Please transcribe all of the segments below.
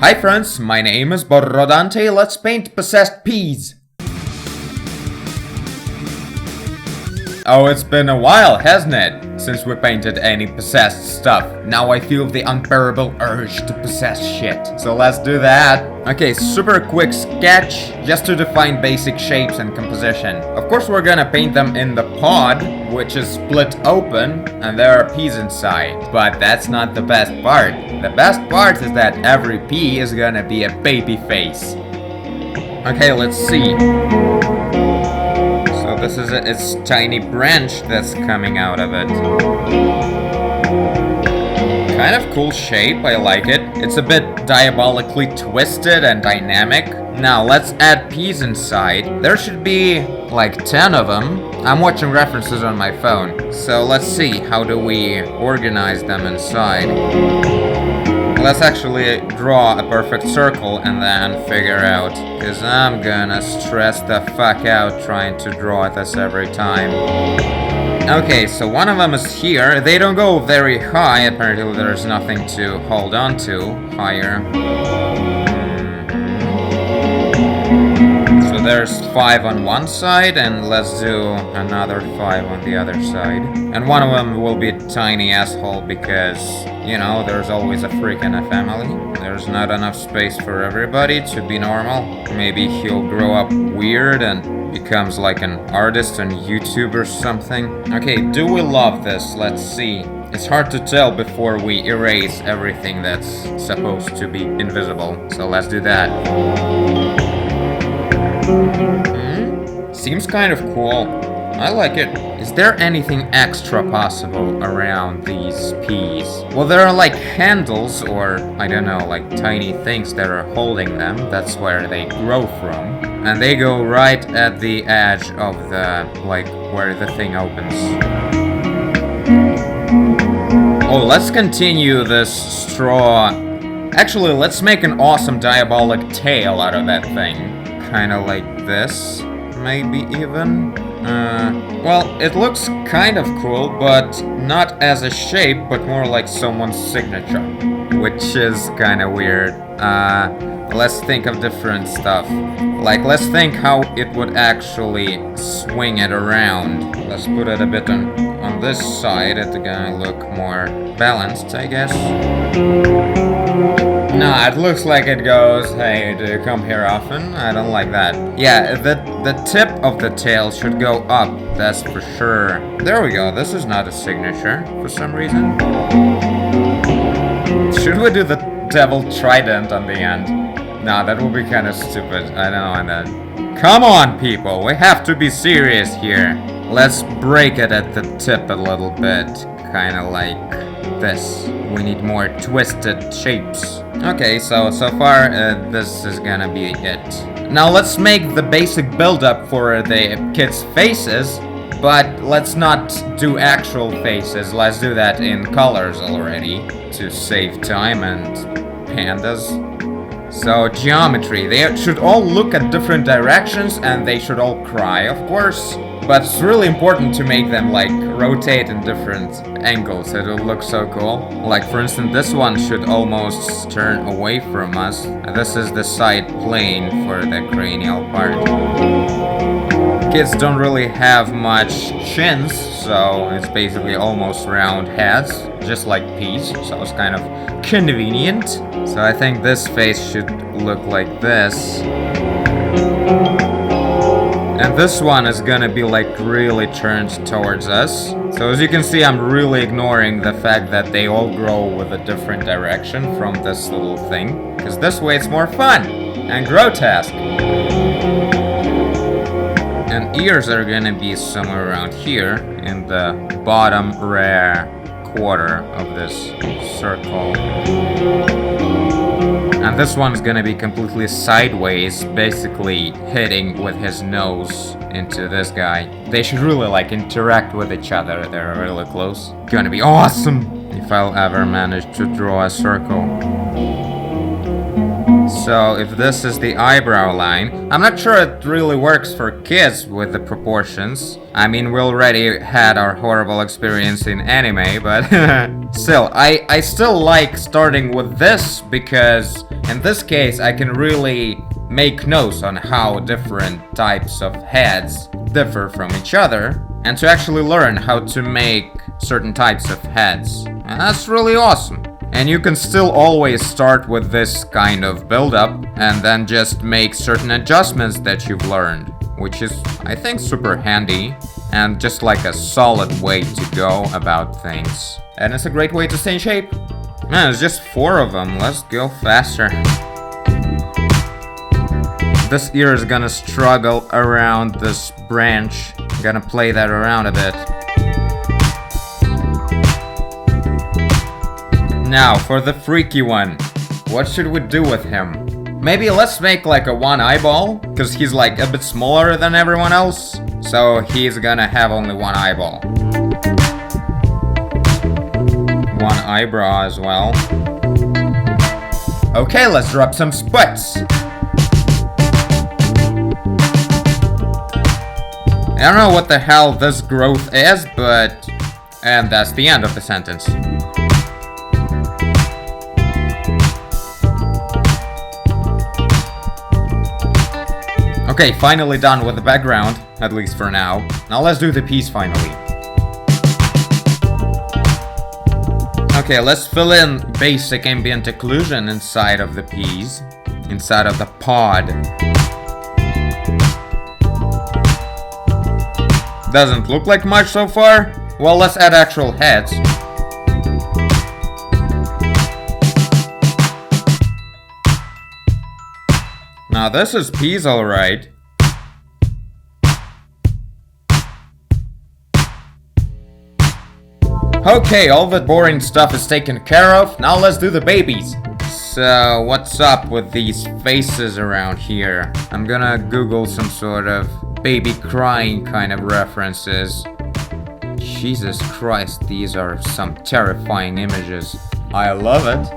Hi friends, my name is Borrodante. Let's paint possessed peas. Oh, it's been a while, hasn't it? Since we painted any possessed stuff. Now I feel the unbearable urge to possess shit. So let's do that. Okay, super quick sketch, just to define basic shapes and composition. Of course we're gonna paint them in the pod, which is split open, and there are peas inside. But that's not the best part. The best part is that every pea is gonna be a baby face. Okay, let's see. So this is its tiny branch that's coming out of it. Kind of cool shape, I like it. It's a bit diabolically twisted and dynamic. Now let's add peas inside. There should be like 10 of them. I'm watching references on my phone. So let's see, how do we organize them inside? Let's actually draw a perfect circle and then figure out, because I'm gonna stress the fuck out trying to draw this every time. Okay, so one of them is here. They don't go very high. Apparently there's nothing to hold on to higher. So there's 5 on one side, and let's do another 5 on the other side. And one of them will be a tiny asshole because, you know, there's always a freak in a family. There's not enough space for everybody to be normal. Maybe he'll grow up weird and becomes like an artist on YouTube or something. Okay, do we love this? Let's see. It's hard to tell before we erase everything that's supposed to be invisible. So let's do that. Seems kind of cool. I like it. Is there anything extra possible around these peas? Well, there are like handles or, I don't know, like tiny things that are holding them. That's where they grow from. And they go right at the edge of the, like, where the thing opens. Oh, let's continue this straw. Actually, let's make an awesome diabolic tail out of that thing. Kinda like this, maybe even. Well, it looks kind of cool, but not as a shape, but more like someone's signature, which is kind of weird. Let's think of different stuff. Like, let's think how it would actually swing it around. Let's put it a bit on this side. It's gonna look more balanced, I guess. Nah, it looks like it goes, hey, do you come here often? I don't like that. Yeah, the tip of the tail should go up, that's for sure. There we go, this is not a signature for some reason. Should we do the devil trident on the end? Nah, that would be kind of stupid, I don't know that. Come on, people, we have to be serious here. Let's break it at the tip a little bit, kind of like this. We need more twisted shapes. Okay, so far this is gonna be it. Now let's make the basic build-up for the kids' faces, but let's not do actual faces. Let's do that in colors already to save time and pandas. So geometry, they should all look at different directions and they should all cry, of course. But it's really important to make them like rotate in different angles. It'll look so cool. Like for instance, this one should almost turn away from us. And this is the side plane for the cranial part. Kids don't really have much chins, so it's basically almost round heads, just like peas. So it's kind of convenient. So I think this face should look like this. And this one is gonna be like really turned towards us. So as you can see, I'm really ignoring the fact that they all grow with a different direction from this little thing. Because this way it's more fun and grotesque. And ears are gonna be somewhere around here in the bottom rare quarter of this circle. And this one's gonna be completely sideways, basically hitting with his nose into this guy. They should really like interact with each other, they're really close. Gonna be awesome if I'll ever manage to draw a circle. So if this is the eyebrow line, I'm not sure it really works for kids with the proportions. I mean, we already had our horrible experience in anime, but still, I still like starting with this because in this case I can really make notes on how different types of heads differ from each other and to actually learn how to make certain types of heads. And that's really awesome. And you can still always start with this kind of build-up and then just make certain adjustments that you've learned, which is, I think, super handy and just like a solid way to go about things. And it's a great way to stay in shape. Man, it's just 4 of them. Let's go faster. This ear is gonna struggle around this branch. I'm gonna play that around a bit. Now, for the freaky one. What should we do with him? Maybe let's make like a 1 eyeball, because he's like a bit smaller than everyone else. So he's gonna have only 1 eyeball. 1 eyebrow as well. Okay, let's drop some sputs. I don't know what the hell this growth is, but... And that's the end of the sentence. Okay, finally done with the background, at least for now. Now let's do the piece finally. Okay, let's fill in basic ambient occlusion inside of the piece, inside of the pod. Doesn't look like much so far. Well, let's add actual heads. Now this is peas, alright. Okay, all the boring stuff is taken care of. Now let's do the babies. So, what's up with these faces around here? I'm gonna Google some sort of baby crying kind of references. Jesus Christ, these are some terrifying images. I love it.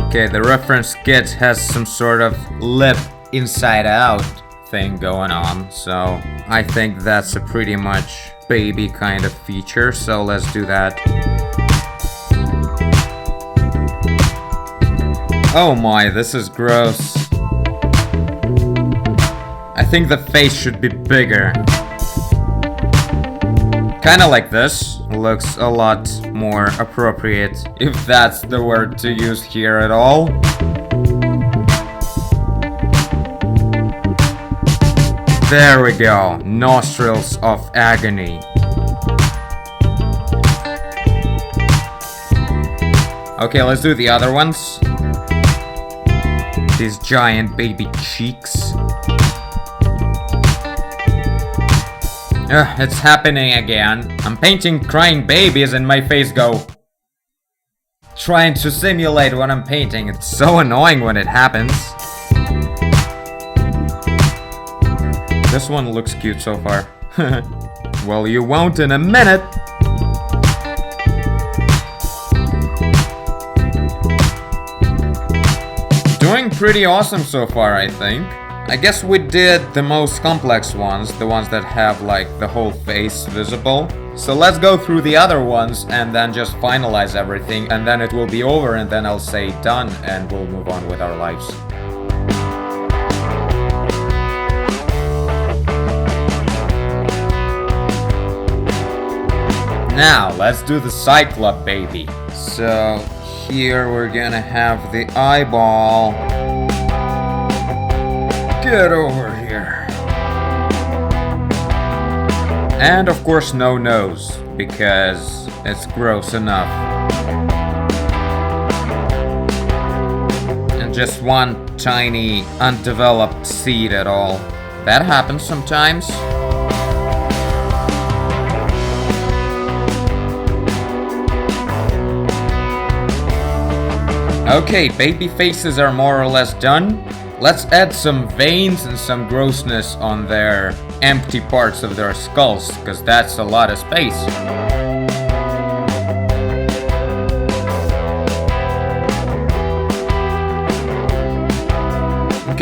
Okay, the reference kit has some sort of lip inside out thing going on, so I think that's a pretty much baby kind of feature, so let's do that. Oh my, this is gross. I think the face should be bigger. Kinda like this. Looks a lot more appropriate, if that's the word to use here at all. There we go. Nostrils of agony. Okay, let's do the other ones. These giant baby cheeks. It's happening again. I'm painting crying babies and my face go... Trying to simulate what I'm painting. It's so annoying when it happens. This one looks cute so far. Well, you won't in a minute. Doing pretty awesome so far, I think. I guess we did the most complex ones, the ones that have like the whole face visible. So let's go through the other ones and then just finalize everything, and then it will be over, and then I'll say done and we'll move on with our lives. Now, let's do the Cyclop baby. So, here we're gonna have the eyeball. Get over here. And of course, no nose, because it's gross enough. And just one tiny, undeveloped seed at all. That happens sometimes. Okay, baby faces are more or less done. Let's add some veins and some grossness on their empty parts of their skulls, because that's a lot of space.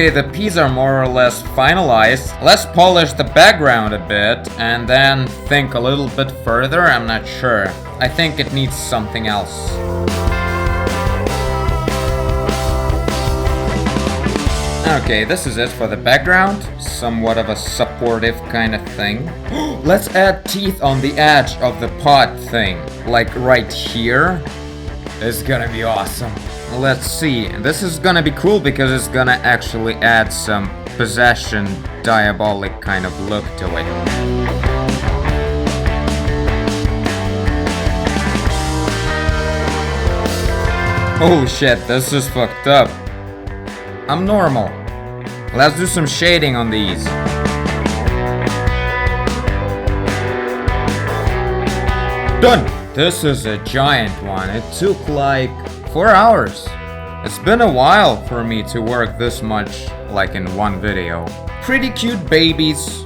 Okay, the peas are more or less finalized. Let's polish the background a bit and then think a little bit further. I'm not sure. I think it needs something else. Okay, this is it for the background. Somewhat of a supportive kind of thing. Let's add teeth on the edge of the pot thing. Like right here. It's gonna be awesome. Let's see. This is gonna be cool because it's gonna actually add some possession, diabolic kind of look to it. Oh shit, this is fucked up. I'm normal. Let's do some shading on these. Done! This is a giant one. It took like 4 hours. It's been a while for me to work this much, like in one video. Pretty cute babies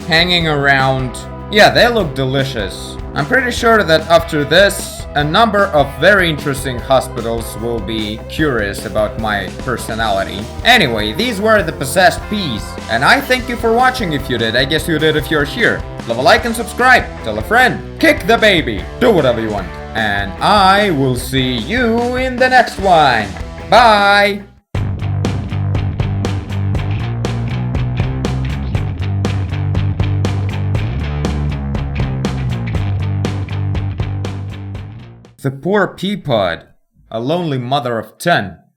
hanging around. Yeah, they look delicious. I'm pretty sure that after this, a number of very interesting hospitals will be curious about my personality. Anyway, these were the possessed peas. And I thank you for watching if you did. I guess you did if you're here. Leave a like and subscribe. Tell a friend. Kick the baby. Do whatever you want. And I will see you in the next one. Bye! The poor pea pod, a lonely mother of 10.